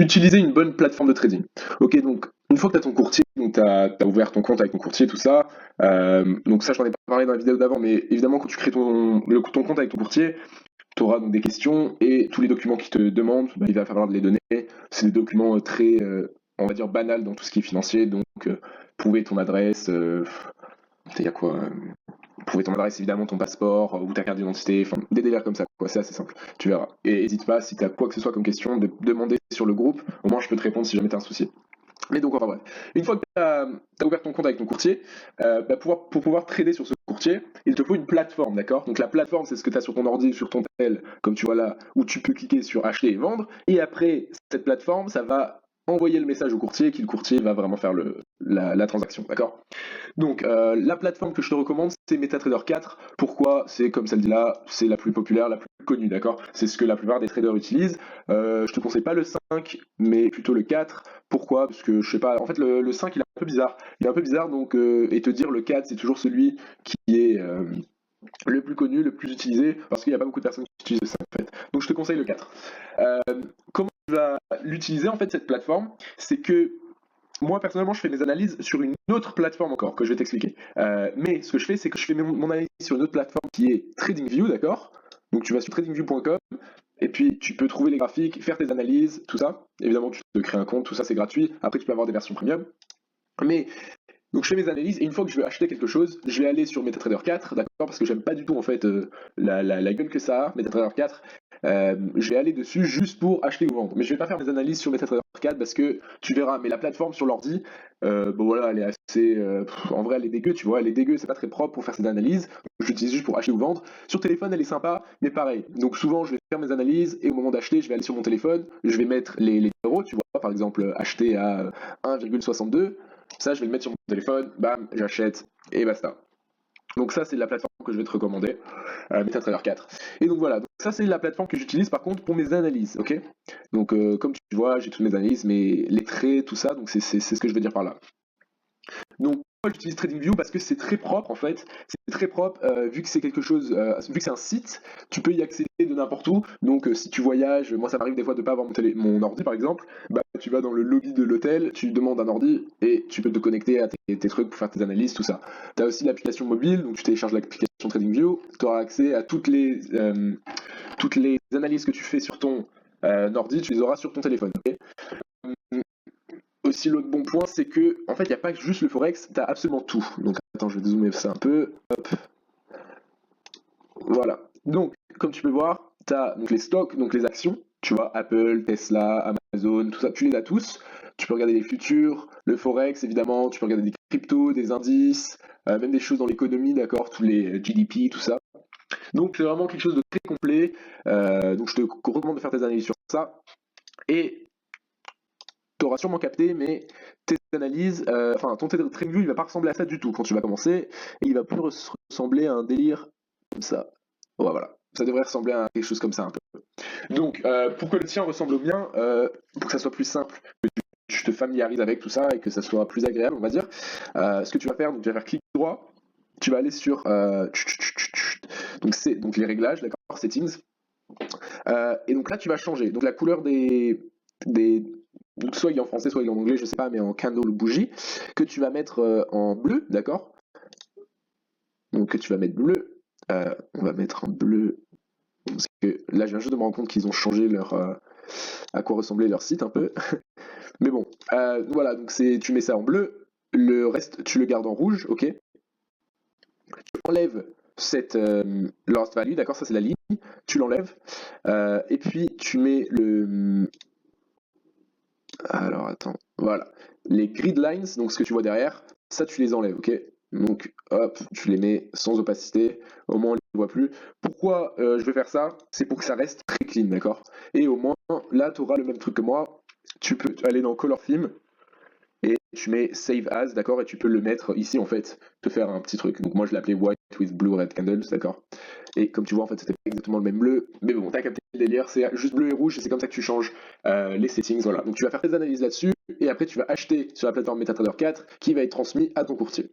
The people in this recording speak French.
Utiliser une bonne plateforme de trading. Ok, donc une fois que tu as ton courtier, donc tu as ouvert ton compte avec ton courtier, tout ça, donc ça, j'en ai pas parlé dans la vidéo d'avant, mais évidemment, quand tu crées ton compte avec ton courtier, tu auras donc des questions et tous les documents qu'il te demandent, bah, il va falloir les donner. C'est des documents très, on va dire, banals dans tout ce qui est financier, donc prouver ton adresse, il y a quoi prouver ton adresse, évidemment, ton passeport ou ta carte d'identité, enfin des délires comme ça, quoi. C'est assez simple, tu verras. Et n'hésite pas, si tu as quoi que ce soit comme question, de demander sur le groupe, au moins je peux te répondre si jamais tu as un souci. Mais donc, enfin bref, une fois que tu as ouvert ton compte avec ton courtier, bah, pour pouvoir trader sur ce courtier, il te faut une plateforme, d'accord? Donc la plateforme, c'est ce que tu as sur ton ordi, sur ton tel, comme tu vois là, où tu peux cliquer sur acheter et vendre. Et après, cette plateforme, ça va envoyer le message au courtier, qui le courtier va vraiment faire la transaction, d'accord? Donc, la plateforme que je te recommande, c'est MetaTrader 4. Pourquoi? C'est comme ça le dit là, c'est la plus populaire, la plus connue, d'accord? C'est ce que la plupart des traders utilisent. Je te conseille pas le 5, mais plutôt le 4. Pourquoi? Parce que je sais pas, en fait, le 5 il est un peu bizarre. Il est un peu bizarre, donc, et te dire le 4, c'est toujours celui qui est le plus connu, le plus utilisé, parce qu'il n'y a pas beaucoup de personnes qui utilisent le 5 en fait. Donc, je te conseille le 4. Euh, Comment tu vas l'utiliser en fait, cette plateforme? C'est que moi, personnellement, je fais mes analyses sur une autre plateforme encore, que je vais t'expliquer. Mais ce que je fais, c'est que je fais mon analyse sur une autre plateforme qui est TradingView, d'accord? Donc tu vas sur tradingview.com, et puis tu peux trouver les graphiques, faire tes analyses, tout ça. Évidemment, tu peux créer un compte, tout ça c'est gratuit. Après, tu peux avoir des versions premium. Mais donc je fais mes analyses et une fois que je veux acheter quelque chose, je vais aller sur MetaTrader 4, d'accord, parce que j'aime pas du tout en fait la gueule que ça a, MetaTrader 4. Je vais aller dessus juste pour acheter ou vendre. Mais je vais pas faire mes analyses sur MetaTrader 4 parce que tu verras, mais la plateforme sur l'ordi, bon voilà, elle est assez, en vrai elle est dégueu, tu vois, elle est dégueu, c'est pas très propre pour faire ces analyses. Je l'utilise juste pour acheter ou vendre. Sur téléphone, elle est sympa, mais pareil. Donc souvent je vais faire mes analyses et au moment d'acheter, je vais aller sur mon téléphone, je vais mettre les numéros, tu vois, par exemple acheter à 1,62. Ça, je vais le mettre sur mon téléphone, bam, j'achète et basta. Donc ça, c'est la plateforme que je vais te recommander, MetaTrader 4. Et donc voilà, donc ça c'est la plateforme que j'utilise par contre pour mes analyses, ok? Donc comme tu vois, j'ai toutes mes analyses, mais les traits, tout ça, donc c'est ce que je veux dire par là. Donc moi j'utilise TradingView parce que c'est très propre en fait, c'est très propre vu que c'est quelque chose, vu que c'est un site, tu peux y accéder de n'importe où. Donc si tu voyages, moi ça m'arrive des fois de pas avoir mon ordi par exemple, bah tu vas dans le lobby de l'hôtel, tu demandes un ordi et tu peux te connecter à tes trucs pour faire tes analyses, tout ça. Tu as aussi l'application mobile, donc tu télécharges l'application TradingView, tu auras accès à toutes les analyses que tu fais sur ton ordi, tu les auras sur ton téléphone. Ok. Aussi, l'autre bon point, c'est que, en fait, il n'y a pas juste le Forex, tu as absolument tout. Donc, attends, je vais zoomer ça un peu. Hop, voilà. Donc, comme tu peux voir, tu as donc, les stocks, donc les actions. Tu vois, Apple, Tesla, Amazon, tout ça, tu les as tous. Tu peux regarder les futurs, le Forex, évidemment. Tu peux regarder des cryptos, des indices, même des choses dans l'économie, d'accord, tous les GDP, tout ça. Donc, c'est vraiment quelque chose de très complet. Donc, je te recommande de faire tes analyses sur ça. Et tu auras sûrement capté, mais tes analyses, enfin ton TradingView, il va pas ressembler à ça du tout quand tu vas commencer, et il va plus ressembler à un délire comme ça. Ouais, voilà, ça devrait ressembler à quelque chose comme ça un peu. Donc, pour que le tien ressemble au mien, pour que ça soit plus simple, que tu te familiarises avec tout ça et que ça soit plus agréable, on va dire, ce que tu vas faire, donc tu vas faire clic droit, tu vas aller sur donc c'est donc les réglages, d'accord, settings, et donc là tu vas changer. Donc la couleur des donc soit il est en français, soit il est en anglais, je sais pas, mais en candle bougie, que tu vas mettre en bleu, d'accord? Donc que tu vas mettre bleu. On va mettre en bleu. Parce que là, je viens juste de me rendre compte qu'ils ont changé à quoi ressemblait leur site un peu. Mais bon, voilà, donc tu mets ça en bleu. Le reste, tu le gardes en rouge, ok? Tu enlèves cette lost value, d'accord? Ça, c'est la ligne. Tu l'enlèves. Et puis, tu mets le. Alors, attends. Voilà. Les grid lines, donc ce que tu vois derrière, ça, tu les enlèves, ok? Donc, hop, tu les mets sans opacité. Au moins, on ne les voit plus. Pourquoi je vais faire ça? C'est pour que ça reste très clean, d'accord? Et au moins, là, tu auras le même truc que moi. Tu peux aller dans Color Theme et tu mets Save As, d'accord? Et tu peux le mettre ici, en fait, te faire un petit truc. Donc, moi, je l'ai appelé White with Blue Red Candles, d'accord? Et comme tu vois, en fait, c'était pas exactement le même bleu. Mais bon, t'as capté le délire, c'est juste bleu et rouge, et c'est comme ça que tu changes les settings, voilà. Donc, tu vas faire tes analyses là-dessus, et après, tu vas acheter sur la plateforme MetaTrader 4, qui va être transmis à ton courtier.